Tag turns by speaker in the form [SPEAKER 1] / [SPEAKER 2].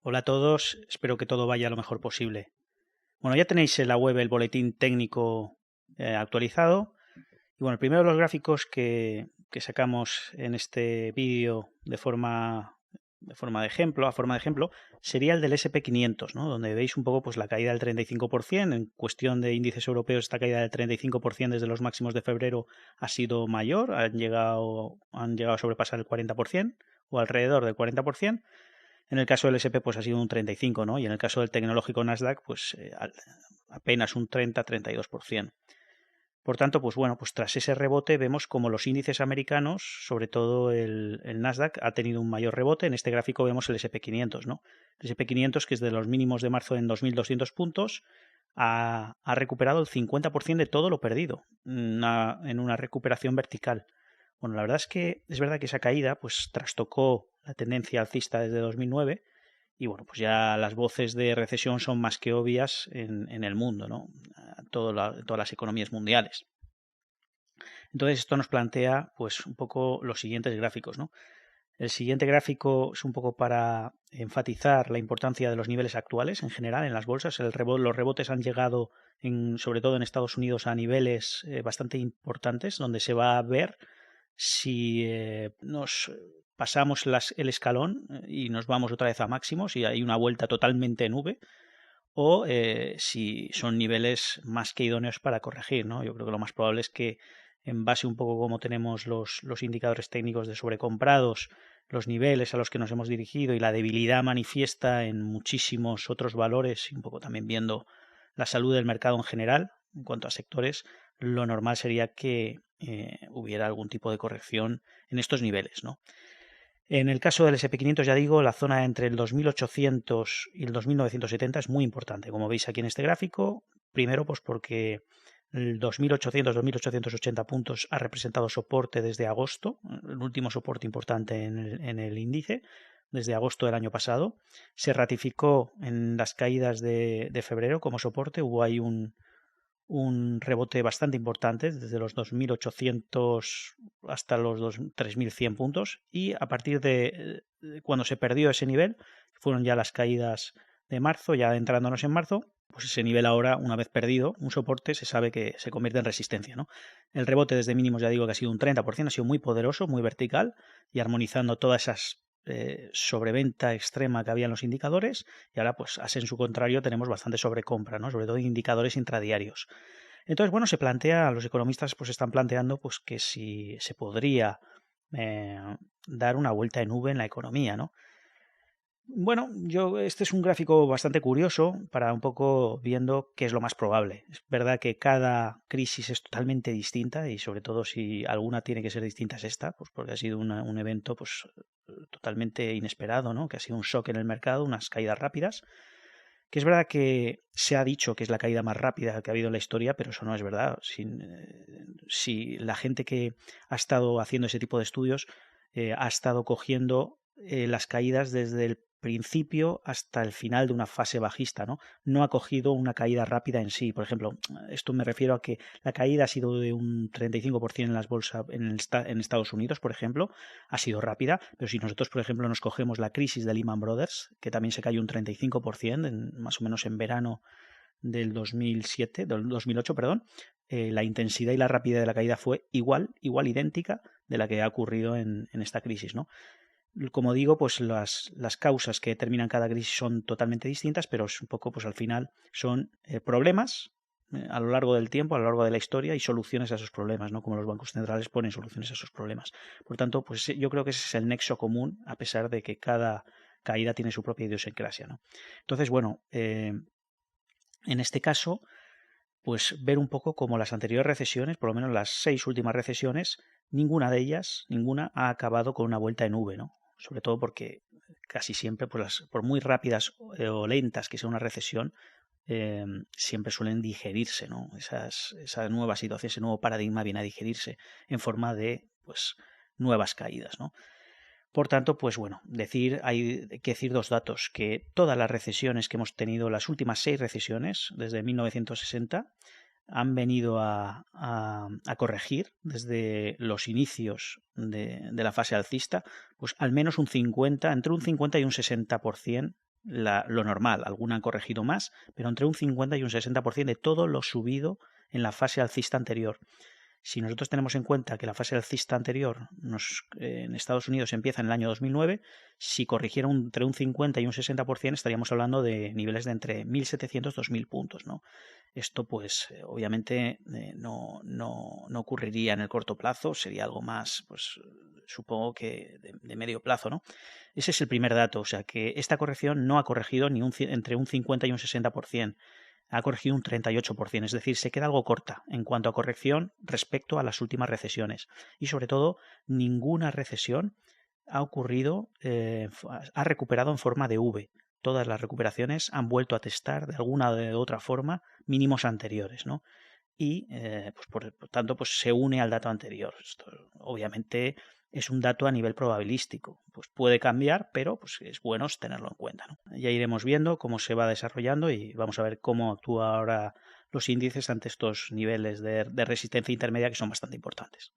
[SPEAKER 1] Hola a todos, espero que todo vaya lo mejor posible. Bueno, ya tenéis en la web el boletín técnico actualizado. Y bueno, el primero de los gráficos que sacamos en este vídeo a forma de ejemplo, sería el del SP500, ¿no? Donde veis un poco pues, la caída del 35%. En cuestión de índices europeos, esta caída del 35% desde los máximos de febrero ha sido mayor, han llegado a sobrepasar el 40% o alrededor del 40%. En el caso del SP pues ha sido un 35, ¿no? Y en el caso del tecnológico Nasdaq pues apenas un 30-32%. Por tanto, pues bueno, pues tras ese rebote vemos como los índices americanos, sobre todo el Nasdaq, ha tenido un mayor rebote. En este gráfico vemos el SP500, ¿no? El SP500, que es de los mínimos de marzo en 2.200 puntos, ha recuperado el 50% de todo lo perdido en una recuperación vertical. Bueno, la verdad es verdad que esa caída pues trastocó la tendencia alcista desde 2009 y bueno, pues ya las voces de recesión son más que obvias en el mundo, ¿no? Todas las economías mundiales. Entonces esto nos plantea pues un poco los siguientes gráficos, ¿no? El siguiente gráfico es un poco para enfatizar la importancia de los niveles actuales en general en las bolsas. Los rebotes han llegado, sobre todo en Estados Unidos, a niveles bastante importantes, donde se va a ver si nos pasamos el escalón y nos vamos otra vez a máximos y hay una vuelta totalmente en V, o si son niveles más que idóneos para corregir, ¿no? Yo creo que lo más probable es que, en base un poco como tenemos los indicadores técnicos de sobrecomprados, los niveles a los que nos hemos dirigido y la debilidad manifiesta en muchísimos otros valores, y un poco también viendo la salud del mercado en general, en cuanto a sectores, lo normal sería que hubiera algún tipo de corrección en estos niveles, ¿no? En el caso del SP500, ya digo, la zona entre el 2800 y el 2970 es muy importante, como veis aquí en este gráfico. Primero, pues porque el 2800-2880 puntos ha representado soporte desde agosto, el último soporte importante en el índice, desde agosto del año pasado. Se ratificó en las caídas de febrero como soporte, hubo ahí un rebote bastante importante, desde los 2.800 hasta los 3.100 puntos, y a partir de cuando se perdió ese nivel, fueron ya las caídas de marzo, ya adentrándonos en marzo, pues ese nivel ahora, una vez perdido, un soporte, se sabe que se convierte en resistencia, ¿no? El rebote desde mínimos, ya digo que ha sido un 30%, ha sido muy poderoso, muy vertical, y armonizando todas esas sobreventa extrema que había en los indicadores, y ahora pues en su contrario tenemos bastante sobrecompra, ¿no? Sobre todo en indicadores intradiarios. Entonces, bueno, los economistas pues están planteando pues que si se podría eh, dar una vuelta en V en la economía, ¿no? Bueno, este es un gráfico bastante curioso para un poco viendo qué es lo más probable. Es verdad que cada crisis es totalmente distinta y sobre todo si alguna tiene que ser distinta es esta, pues porque ha sido un evento pues totalmente inesperado, ¿no? Que ha sido un shock en el mercado, unas caídas rápidas. Que es verdad que se ha dicho que es la caída más rápida que ha habido en la historia, pero eso no es verdad. Si la gente que ha estado haciendo ese tipo de estudios ha estado cogiendo las caídas desde el principio hasta el final de una fase bajista, ¿no? No ha cogido una caída rápida en sí. Por ejemplo, esto me refiero a que la caída ha sido de un 35% en las bolsas en Estados Unidos, por ejemplo, ha sido rápida, pero si nosotros, por ejemplo, nos cogemos la crisis de Lehman Brothers, que también se cayó un 35%, más o menos en verano del 2008, perdón, la intensidad y la rapidez de la caída fue igual, idéntica de la que ha ocurrido en esta crisis, ¿no? Como digo, pues las causas que determinan cada crisis son totalmente distintas, pero es un poco, pues al final son problemas a lo largo del tiempo, a lo largo de la historia y soluciones a esos problemas, ¿no? Como los bancos centrales ponen soluciones a esos problemas. Por tanto, pues yo creo que ese es el nexo común, a pesar de que cada caída tiene su propia idiosincrasia, ¿no? Entonces, bueno, en este caso, pues ver un poco como las anteriores recesiones, por lo menos las 6 últimas recesiones, ninguna ha acabado con una vuelta en V, ¿no? Sobre todo porque casi siempre, pues por muy rápidas o lentas que sea una recesión, siempre suelen digerirse, ¿no? Esa nueva situación, ese nuevo paradigma viene a digerirse en forma de, pues, nuevas caídas, ¿no? Por tanto, pues bueno, hay que decir dos datos, que todas las recesiones que hemos tenido, las últimas 6 recesiones, desde 1960, han venido a corregir desde los inicios de la fase alcista, pues al menos entre un 50 y un 60% lo normal. Alguna han corregido más, pero entre un 50 y un 60% de todo lo subido en la fase alcista anterior. Si nosotros tenemos en cuenta que la fase alcista anterior en Estados Unidos empieza en el año 2009, si corrigiera entre un 50 y un 60% estaríamos hablando de niveles de entre 1.700 y 2.000 puntos, ¿no? Esto pues obviamente no ocurriría en el corto plazo, sería algo más, pues supongo que de medio plazo, ¿no? Ese es el primer dato, o sea que esta corrección no ha corregido entre un 50 y un 60%. Ha corregido un 38%, es decir, se queda algo corta en cuanto a corrección respecto a las últimas recesiones. Y sobre todo, ninguna recesión ha ocurrido, ha recuperado en forma de V. Todas las recuperaciones han vuelto a testar de alguna o de otra forma mínimos anteriores, ¿no? Y pues por tanto pues se une al dato anterior. Esto obviamente es un dato a nivel probabilístico. Pues puede cambiar, pero pues es bueno tenerlo en cuenta, ¿no? Ya iremos viendo cómo se va desarrollando y vamos a ver cómo actúa ahora los índices ante estos niveles de resistencia intermedia que son bastante importantes.